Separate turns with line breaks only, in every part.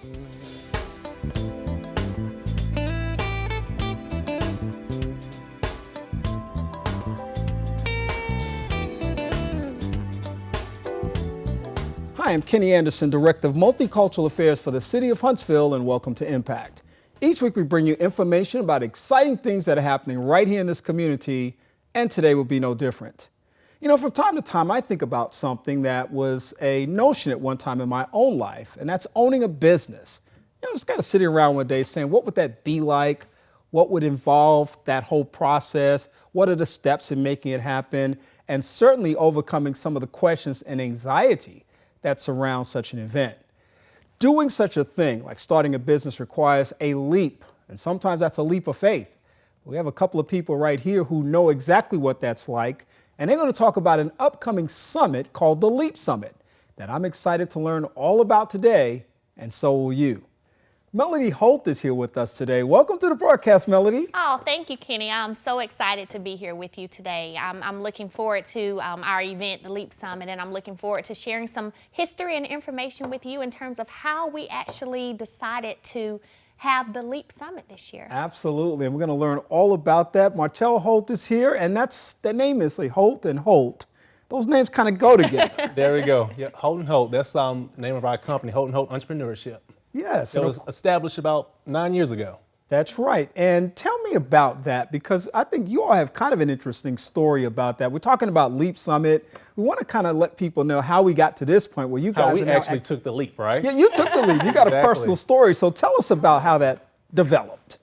Hi, I'm Kenny Anderson, Director of Multicultural Affairs for the City of Huntsville, and welcome to Impact. Each week we bring you information about exciting things that are happening right here in this community, and today will be no different. You know, from time to time I think about something that was a notion at one time in my own life, and that's owning a business. You know, just kind of sitting around one day saying, what would that be like? What would involve that whole process? What are the steps in making it happen? And certainly overcoming some of the questions and anxiety that surrounds such an event. Doing such a thing, like starting a business, requires a leap, and sometimes that's a leap of faith. We have a couple of people right here who know exactly what that's like, and they're going to talk about an upcoming summit called the Leap Summit that I'm excited to learn all about today, and so will you. Melody Holt is here with us today. Welcome to the broadcast, Melody.
Oh, thank you, Kenny. I'm so excited to be here with you today. I'm looking forward to our event, the Leap Summit, and I'm looking forward to sharing some history and information with you in terms of how we actually decided to have the Leap Summit this year.
Absolutely, and we're going to learn all about that. Martell Holt is here, and the name is Holt and Holt. Those names kind of go together.
There we go. Yeah, Holt and Holt. That's the name of our company, Holt and Holt Entrepreneurship.
Yes.
It was established about 9 years ago.
That's right. And tell me about that, because I think you all have kind of an interesting story about that. We're talking about Leap Summit. We want to kind of let people know how we got to this point where you guys
actually took the leap, right?
Yeah, you took the leap. You got a personal story. So tell us about how that developed.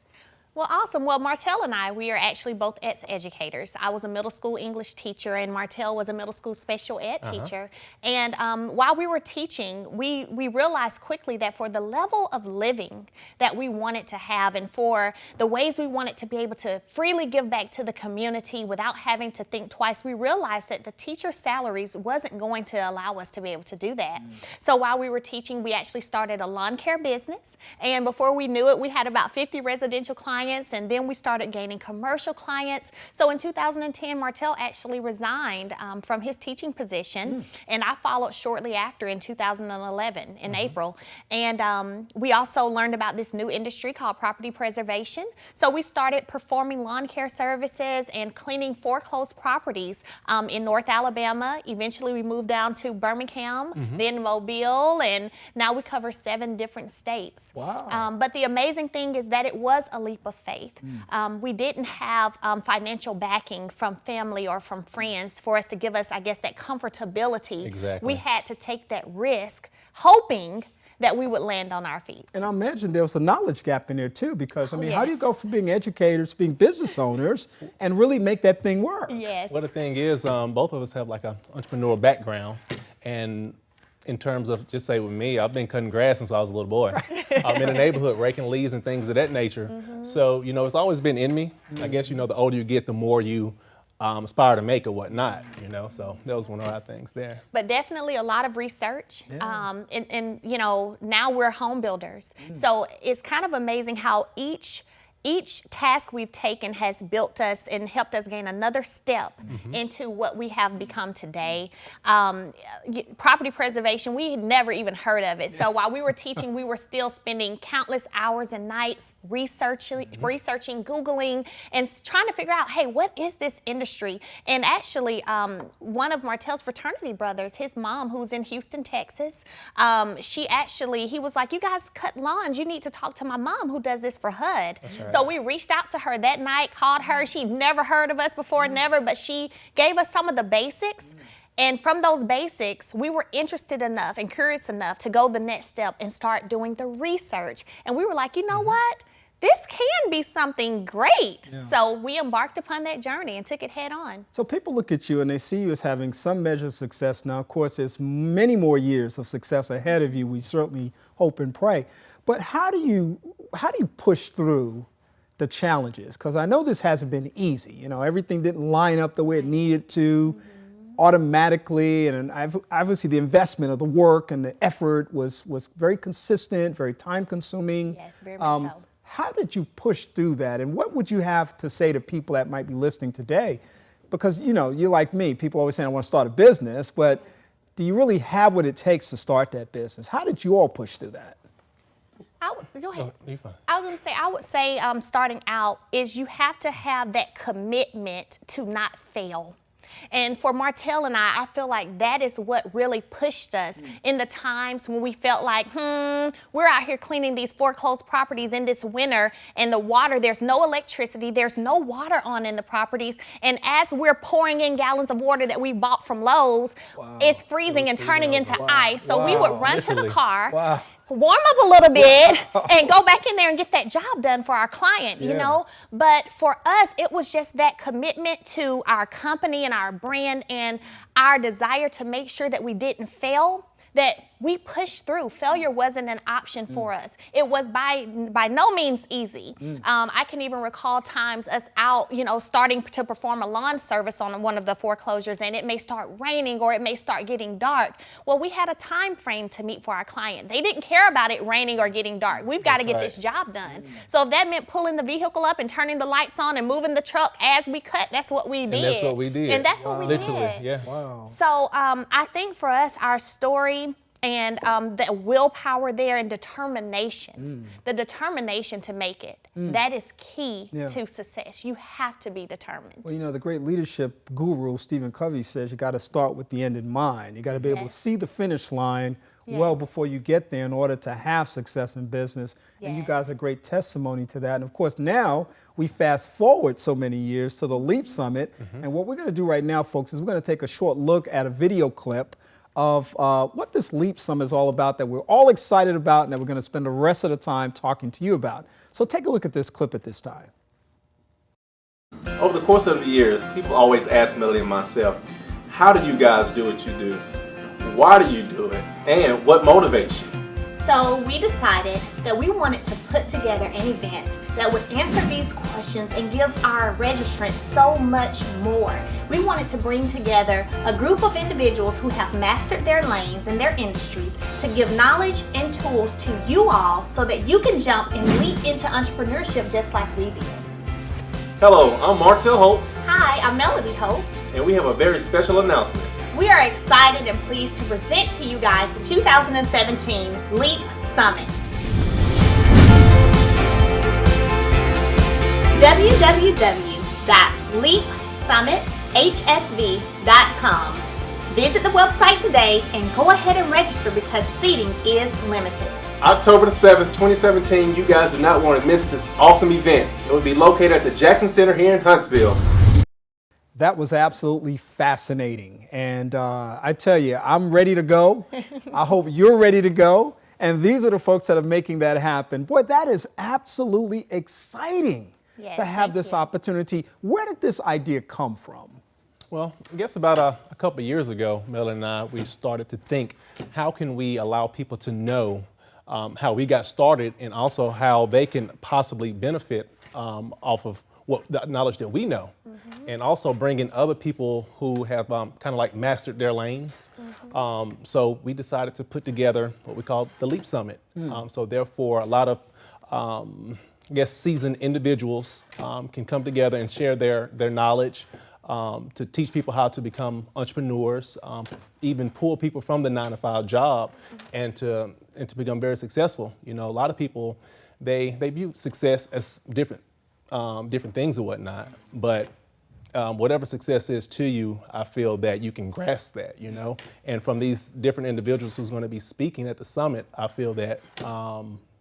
Well, awesome. Well, Martell and I, we are actually both educators. I was a middle school English teacher, and Martell was a middle school special ed teacher. And while we were teaching, we realized quickly that for the level of living that we wanted to have, and for the ways we wanted to be able to freely give back to the community without having to think twice, we realized that the teacher salaries wasn't going to allow us to be able to do that. So while we were teaching, we actually started a lawn care business. And before we knew it, we had about 50 residential clients. And then we started gaining commercial clients. So in 2010, Martell actually resigned from his teaching position, and I followed shortly after in 2011 in April. And we also learned about this new industry called property preservation. So we started performing lawn care services and cleaning foreclosed properties in North Alabama. Eventually we moved down to Birmingham, then Mobile, and now we cover 7 different states.
Wow.
But the amazing thing is that it was a leap of faith. We didn't have financial backing from family or from friends for us to give us, I guess, that comfortability.
Exactly.
We had to take that risk, hoping that we would land on our feet.
And I imagine there was a knowledge gap in there too, because I mean, how do you
Yes.
go from being educators, being business owners, and really make that thing work?
Yes.
Well, the thing is, both of us have like an entrepreneurial background, and in terms of, just say with me, I've been cutting grass since I was a little boy. I'm in the neighborhood raking leaves and things of that nature. So, you know, it's always been in me. I guess, you know, the older you get, the more you aspire to make or whatnot, you know, so that was one of our things there.
But definitely a lot of research.
Yeah.
And you know, now we're home builders. So it's kind of amazing how each task we've taken has built us and helped us gain another step into what we have become today. Property preservation, we had never even heard of it. So while we were teaching, we were still spending countless hours and nights researching, Googling, and trying to figure out, hey, what is this industry? And actually, one of Martell's fraternity brothers, his mom, who's in Houston, Texas, he was like, you guys cut lawns. You need to talk to my mom who does this for HUD.
That's right.
So we reached out to her that night, called her. She'd never heard of us before, never, but she gave us some of the basics. And from those basics, we were interested enough and curious enough to go the next step and start doing the research. And we were like, you know what? This can be something great.
Yeah.
So we embarked upon that journey and took it head on.
So people look at you and they see you as having some measure of success. Now, of course, there's many more years of success ahead of you. We certainly hope and pray. But how do you push through the challenges? Because I know this hasn't been easy. You know, everything didn't line up the way it needed to automatically, and obviously the investment of the work and the effort was very consistent, very time consuming.
Yes, very much so.
How did you push through that, and what would you have to say to people that might be listening today? Because, you know, you're like me, people always saying I want to start a business, but do you really have what it takes to start that business? How did you all push through that?
Go ahead.
You're fine.
I would say starting out is you have to have that commitment to not fail. And for Martell and I feel like that is what really pushed us in the times when we felt like, we're out here cleaning these foreclosed properties in this winter, and the water, there's no electricity, there's no water on in the properties. And as we're pouring in gallons of water that we bought from Lowe's, it's freezing and turning into ice. So we would run to the car, warm up a little bit, and go back in there and get that job done for our client, you know? But for us, it was just that commitment to our company and our brand and our desire to make sure that we didn't fail, that we pushed through. Failure wasn't an option for us. It was by no means easy. I can even recall times us out, you know, starting to perform a lawn service on one of the foreclosures, and it may start raining or it may start getting dark. Well, we had a time frame to meet for our client. They didn't care about it raining or getting dark. We've got to get this job done. So if that meant pulling the vehicle up and turning the lights on and moving the truck as we cut, that's what we did.
And that's what we did.
And that's what we did.
Literally, yeah.
Wow.
So I think for us, our story and the willpower there and determination, the determination to make it, that is key to success. You have to be determined.
Well, you know, the great leadership guru, Stephen Covey, says you got to start with the end in mind. You got to be able to see the finish line well before you get there in order to have success in business. And you guys are a great testimony to that. And of course, now we fast forward so many years to the LEAP Summit. And what we're going to do right now, folks, is we're going to take a short look at a video clip of what this LEAP Summit is all about, that we're all excited about and that we're going to spend the rest of the time talking to you about. So take a look at this clip at this time.
Over the course of the years, people always ask Melody and myself, how do you guys do what you do? Why do you do it? And what motivates you?
So we decided that we wanted to put together an event that would answer these questions and give our registrants so much more. We wanted to bring together a group of individuals who have mastered their lanes and their industries to give knowledge and tools to you all so that you can jump and leap into entrepreneurship just like we did.
Hello, I'm Martell Holt,
Hi, I'm Melody Holt.
and we have a very special announcement.
We are excited and pleased to present to you guys the 2017 LEAP Summit. www.leapsummithsv.com. Visit the website today and go ahead and register because seating is limited.
October the 7th, 2017, you guys do not want to miss this awesome event. It will be located at the Jackson Center here in Huntsville.
That was absolutely fascinating. And I tell you, I'm ready to go. I hope you're ready to go. And these are the folks that are making that happen. Boy, that is absolutely exciting to have this opportunity. Where did this idea come from?
Well, I guess about a couple of years ago, Melody and I, we started to think, how can we allow people to know how we got started and also how they can possibly benefit off of the knowledge that we know, and also bring in other people who have kind of like mastered their lanes. So we decided to put together what we call the LEAP Summit. So therefore, a lot of, I guess, seasoned individuals can come together and share their knowledge to teach people how to become entrepreneurs, even pull people from the 9-to-5 job and to become very successful. You know, a lot of people, they view success as different things or whatnot, but whatever success is to you, I feel that you can grasp that, you know? And from these different individuals who's going to be speaking at the summit, I feel that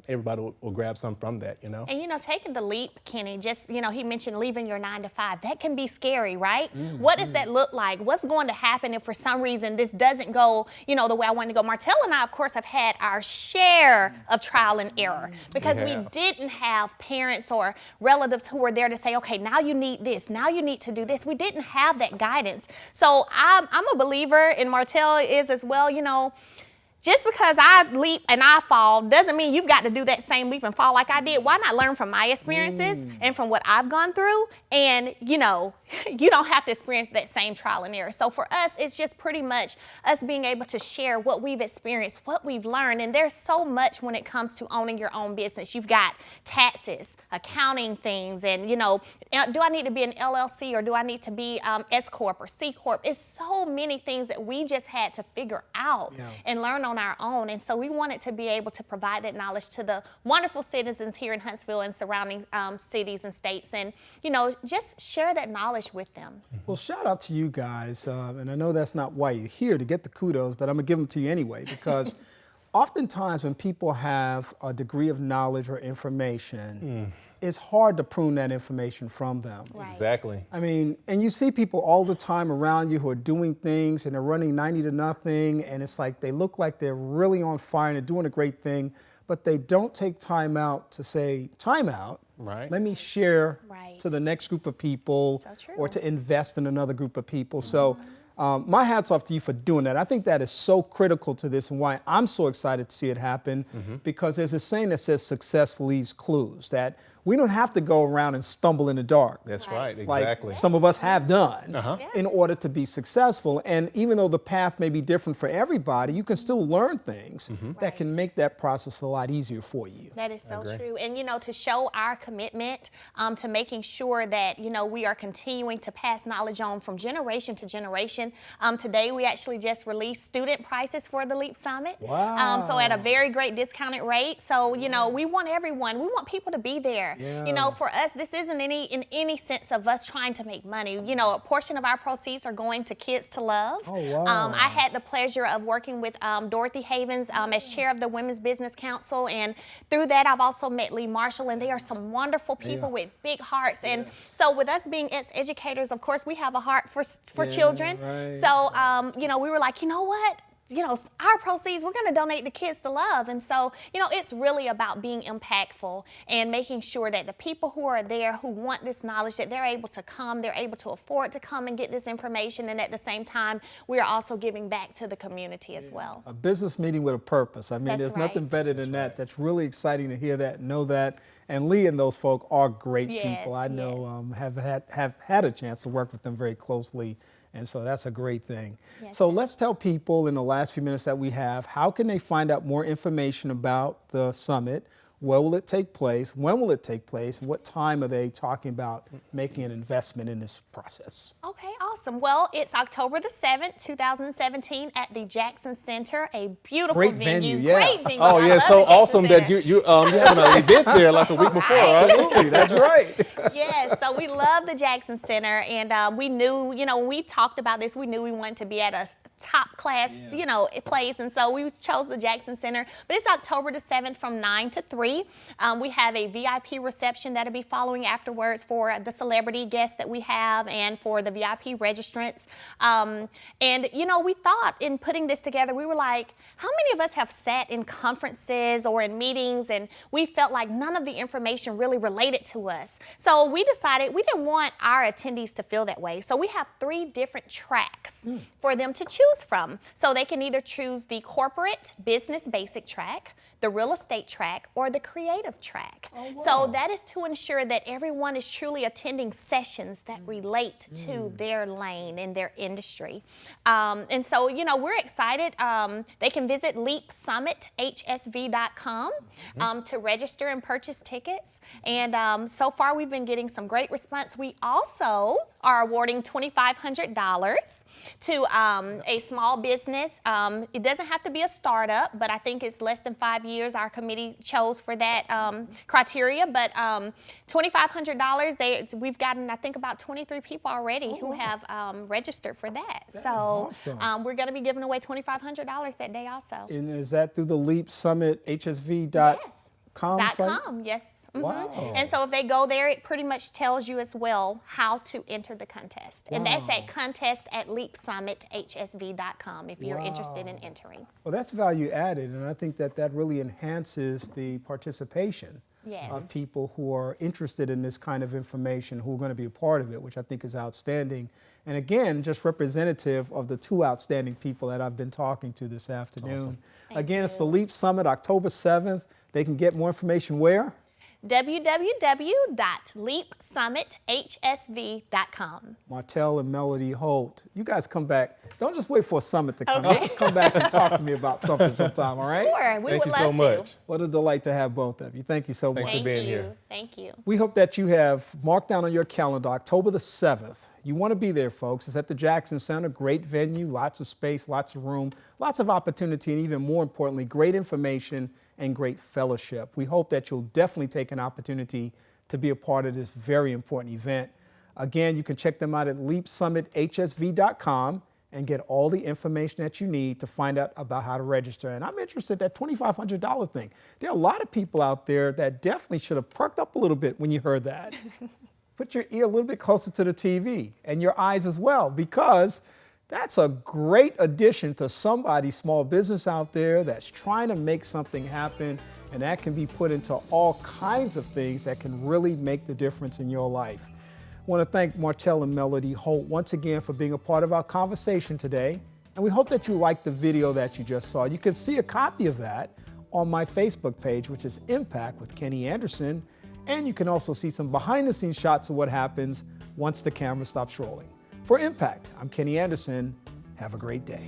everybody will grab some from that, you know?
And you know, taking the leap, Kenny, just, you know, he mentioned leaving your 9-to-5. That can be scary, right? What does that look like? What's going to happen if for some reason this doesn't go, you know, the way I want to go? Martell and I, of course, have had our share of trial and error because we didn't have parents or relatives who were there to say, okay, now you need this, now you need to do this. We didn't have that guidance. So I'm a believer, and Martell is as well, you know, just because I leap and I fall doesn't mean you've got to do that same leap and fall like I did. Why not learn from my experiences and from what I've gone through and, you know, you don't have to experience that same trial and error. So for us, it's just pretty much us being able to share what we've experienced, what we've learned. And there's so much when it comes to owning your own business. You've got taxes, accounting things, and, you know, do I need to be an LLC or do I need to be S Corp or C Corp? It's so many things that we just had to figure out and learn on our own. And so we wanted to be able to provide that knowledge to the wonderful citizens here in Huntsville and surrounding cities and states, and, you know, just share that knowledge with them.
Well, shout out to you guys, and I know that's not why you're here to get the kudos, but I'm gonna give them to you anyway, because oftentimes when people have a degree of knowledge or information, it's hard to prune that information from them.
Right.
Exactly.
I mean, and you see people all the time around you who are doing things and they're running 90-0, and it's like they look like they're really on fire and they're doing a great thing, but they don't take time out to say, time out, let me share to the next group of people, or to invest in another group of people. So my hat's off to you for doing that. I think that is so critical to this, and why I'm so excited to see it happen, because there's a saying that says success leaves clues, that we don't have to go around and stumble in the dark.
That's right,
Like
exactly.
some of us have done in order to be successful. And even though the path may be different for everybody, you can still learn things that can make that process a lot easier for you.
That is so true. And, you know, to show our commitment to making sure that, you know, we are continuing to pass knowledge on from generation to generation. Today, we actually just released student prices for the LEAP Summit.
Wow.
So at a very great discounted rate. So, you know, we want everyone, we want people to be there. You know, for us, this isn't in any sense of us trying to make money. You know, a portion of our proceeds are going to Kids to Love.
Oh, wow.
I had the pleasure of working with Dorothy Havens as chair of the Women's Business Council, and through that, I've also met Lee Marshall, and they are some wonderful people with big hearts. And so with us being educators, of course, we have a heart for children. So, you know, we were like, you know what? You know, our proceeds, we're going to donate to Kids to Love. And so, you know, it's really about being impactful and making sure that the people who are there who want this knowledge, that they're able to come, they're able to afford to come and get this information. And at the same time, we are also giving back to the community as well.
A business meeting with a purpose. I mean, there's nothing better than that. That's really exciting to hear that, know that. And Lee and those folk are great people. I know have had a chance to work with them very closely. And so that's a great thing. So let's tell people in the last few minutes that we have, how can they find out more information about the summit? Where will it take place? When will it take place? And what time are they talking about making an investment in this process?
Okay, awesome. Well, it's October the 7th, 2017 at the Jackson Center, a beautiful
Great venue.
Great venue.
Oh, yeah, so awesome that you're having an event there like a week before, right?
Absolutely, that's right.
Yes, so we love the Jackson Center, and we knew, you know, when we talked about this, we knew we wanted to be at a top class, you know, place, and so we chose the Jackson Center. But it's October the 7th from 9 to 3. We have a VIP reception that'll be following afterwards for the celebrity guests that we have and for the VIP registrants. And, you know, we thought in putting this together, we were like, how many of us have sat in conferences or in meetings and we felt like none of the information really related to us? So we decided we didn't want our attendees to feel that way. So we have 3 different tracks for them to choose from. So they can either choose the corporate business basic track, the real estate track, or the creative track. Oh, wow. So that is to ensure that everyone is truly attending sessions that relate to their lane and their industry. And so, you know, we're excited. They can visit leapsummithsv.com to register and purchase tickets. And so far, we've been getting some great response. We also are awarding $2,500 to a small business. It doesn't have to be a startup, but I think it's less than 5 years our committee chose for that criteria. But $2,500, we've gotten, I think, about 23 people already who have registered for that. So awesome. We're going to be giving away $2,500 that day also.
And is that through the Leap Summit HSV?
Yes.
.com,
yes.
Wow.
And so if they go there, it pretty much tells you as well how to enter the contest. And that's at contest@leapsummithsv.com if you're interested in entering.
Well, that's value added, and I think that that really enhances the participation of people who are interested in this kind of information, who are going to be a part of it, which I think is outstanding. And again, just representative of the 2 outstanding people that I've been talking to this afternoon.
Awesome.
Again, it's the Leap Summit, October 7th. They can get more information where?
www.leapsummithsv.com.
Martell and Melody Holt, you guys come back. Don't just wait for a summit to come.
Okay.
Just come back and talk to me about something sometime, all right?
Sure, we
Thank
would
you so
love to.
much.
What a delight to have both of you. Thank you so much.
Thanks for being
you.
here.
Thank you.
We hope that you have marked down on your calendar October the 7th. You want to be there, folks. It's at the Jackson Center. Great venue, lots of space, lots of room, lots of opportunity, and even more importantly, great information and great fellowship. We hope that you'll definitely take an opportunity to be a part of this very important event. Again, you can check them out at leapsummithsv.com and get all the information that you need to find out about how to register. And I'm interested in that $2,500 thing. There are a lot of people out there that definitely should have perked up a little bit when you heard that. Put your ear a little bit closer to the TV and your eyes as well, because that's a great addition to somebody's small business out there that's trying to make something happen, and that can be put into all kinds of things that can really make the difference in your life. I want to thank Martell and Melody Holt once again for being a part of our conversation today, and we hope that you liked the video that you just saw. You can see a copy of that on my Facebook page, which is Impact with Kenny Anderson, and you can also see some behind-the-scenes shots of what happens once the camera stops rolling. For Impact, I'm Kenny Anderson. Have a great day.